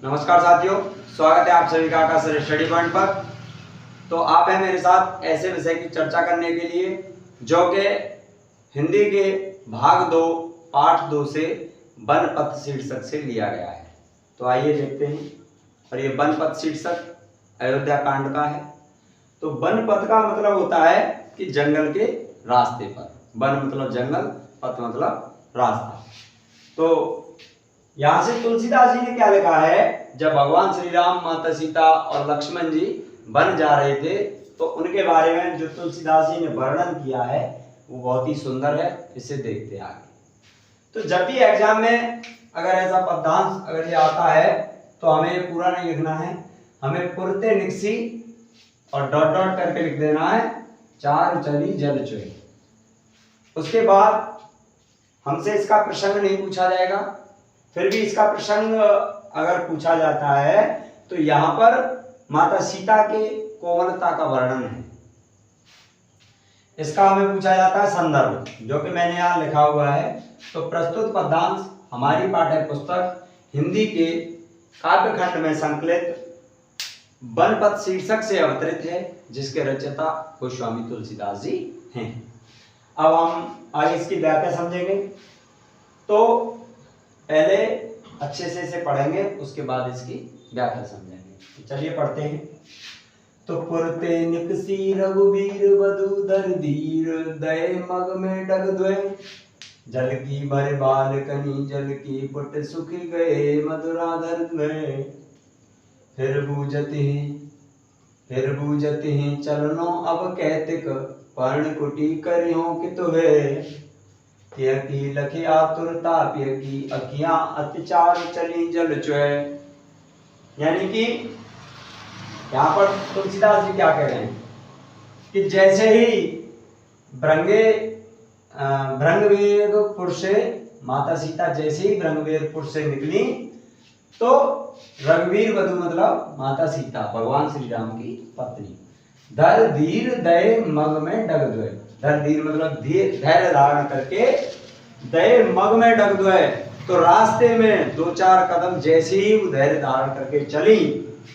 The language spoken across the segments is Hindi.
नमस्कार साथियों, स्वागत है आप सभी का आकाश स्टडी पॉइंट पर। तो आप हैं मेरे साथ ऐसे विषय की चर्चा करने के लिए जो कि हिंदी के भाग 2 पाठ 2 से बनपथ शीर्षक से लिया गया है। तो आइए देखते हैं। और ये बनपथ शीर्षक अयोध्या कांड का है। तो बनपथ का मतलब होता है कि जंगल के रास्ते पर। वन मतलब जंगल, पथ मतलब रास्ता। तो यहां से तुलसीदास जी ने क्या लिखा है, जब भगवान श्री राम, माता सीता और लक्ष्मण जी वन जा रहे थे तो उनके बारे में जो तुलसीदास जी ने वर्णन किया है वो बहुत ही सुंदर है। इसे देखते हैं आगे। तो जब भी एग्जाम में अगर ऐसा पदांश अगर ये आता है तो हमें ये पूरा नहीं लिखना है, हमें पुरते निकसी और डॉट डॉट करके लिख देना है, चार चली जल चुए। उसके बाद हमसे इसका प्रसंग नहीं पूछा जाएगा। फिर भी इसका प्रसंग अगर पूछा जाता है तो यहाँ पर माता सीता के कोमलता का वर्णन है, इसका हमें पूछा जाता है संदर्भ, जो कि मैंने यहाँ लिखा हुआ है। तो प्रस्तुत पद्यांश हमारी पाठ्य पुस्तक हिंदी के काव्यखंड में संकलित बनपथ शीर्षक से अवतरित है, जिसके रचयिता गोस्वामी तुलसीदास जी हैं। अब हम आगे इसकी व्याख्या समझेंगे। तो पहले अच्छे से इसे पढ़ेंगे, उसके बाद इसकी व्याख्या समझेंगे। तो चलिए पढ़ते हैं। तो पुरते निकसी रघुवीर वधु दर धीर, दय मग में डग द्वय, जल की भर बालकनी जल की पुट सुख गए मधुराधर द्वय। फिर बूझते हैं चलनो अब कैतिक, पर्ण कुटी करियो कि तुहे, पिय की लखी आतुरता पिय की अखियां अत्याचार चली जल चुए। यानी कि यहाँ पर तुलसीदास जी क्या कह रहे हैं कि जैसे ही भृंगवीरपुर से माता सीता जैसे ही भृंगवीरपुर से निकली तो रघुवीर वधु मतलब माता सीता भगवान श्री राम की पत्नी, धर धीर दय मग में डग द्वय। धर धीर मतलब धैर्य धारण करके, दय मग में डग द्वय तो रास्ते में 2-4 कदम जैसे ही वो धैर्य धारण करके चली,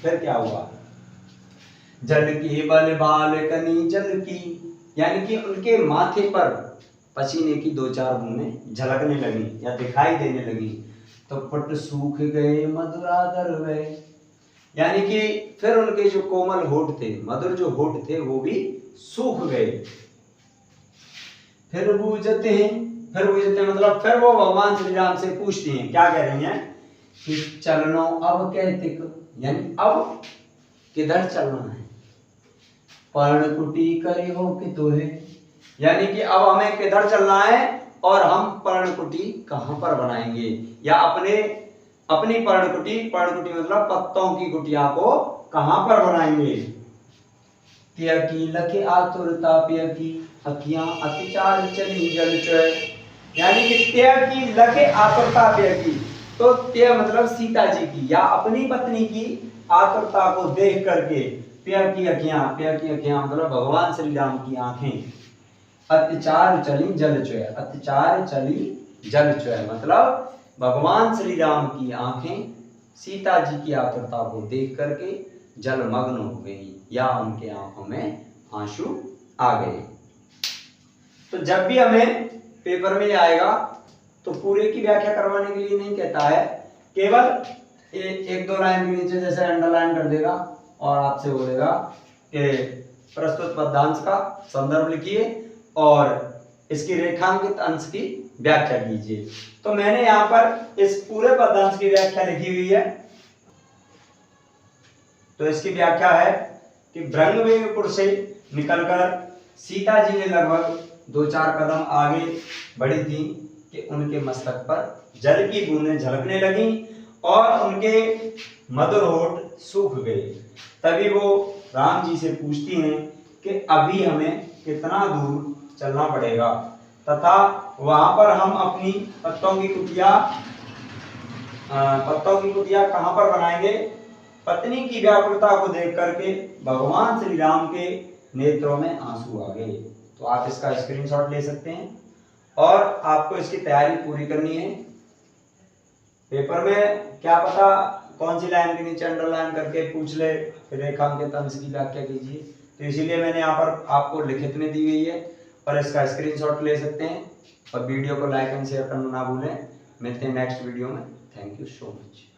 फिर क्या हुआ, जल की बल बालकनी जल की, यानी कि उनके माथे पर पसीने की 2-4 बूंदें झलकने लगी या दिखाई देने लगी। तो पट सूख गए मधुराधर वे, यानी कि फिर उनके जो कोमल होठ थे, मधुर जो होठ थे वो भी सूख गए। फिर बूझते मतलब फिर वो भगवान श्री राम से पूछती हैं, क्या कह रही हैं कि चलनो अब कैतिक, यानी अब किधर चलना है, पर्ण कुटी करे हो कि तुहे, यानी कि अब हमें किधर चलना है और हम पर्णकुटी कहां पर बनाएंगे, या अपनी पर्णकुटी मतलब पत्तों की कुटिया को कहां पर बनाएंगे। पिय की लखे आतुरता पिय की अखियां अत्याचार चली जल चुए, यानी कि पिय की लखे आतुरता पिय की, तो पिय मतलब सीता जी की या अपनी पत्नी की आतुरता को देख करके पिय की अखियां मतलब भगवान श्री राम की आंखें, अत्याचार चली जल चुए, अत्याचार चली जल चुए मतलब भगवान श्री राम की आंखें सीता जी की आतुरता को देख करके जलमग्न हो गई या उनके आंखों में आंसू आ गए। तो जब भी हमें पेपर में आएगा तो पूरे की व्याख्या करवाने के लिए नहीं कहता है, केवल 1-2 लाइन के नीचे जैसे अंडरलाइन कर देगा और आपसे बोलेगा कि प्रस्तुत पद्यांश का संदर्भ लिखिए और इसकी रेखांकित अंश की व्याख्या कीजिए। तो मैंने यहाँ पर इस पूरे पद्यांश की व्याख्या लिखी हुई है। तो इसकी व्याख्या है कि भृंगवीरपुर से निकलकर सीता जी ने लगभग 2-4 कदम आगे बढ़ी थी कि उनके मस्तक पर जल की बूंदें झलकने लगी और उनके मधुर होठ सूख गए। तभी वो राम जी से पूछती हैं कि अभी हमें कितना दूर चलना पड़ेगा तथा वहां पर हम अपनी पत्तों की कुटिया कहां पर बनाएंगे। पत्नी की व्याकुलता को देख करके भगवान श्री राम के नेत्रों में आंसू आ गए। तो आप इसका स्क्रीनशॉट ले सकते हैं और आपको इसकी तैयारी पूरी करनी है। पेपर में क्या पता कौन सी लाइन के नीचे अंडरलाइन करके पूछ ले, रेखांकित अंश की व्याख्या कीजिए। तो इसीलिए मैंने यहाँ पर आपको लिखित में दी गई है और इसका स्क्रीनशॉट ले सकते हैं। और वीडियो को लाइक एंड शेयर करना ना भूलें। मिलते हैं नेक्स्ट वीडियो में। Thank you so much.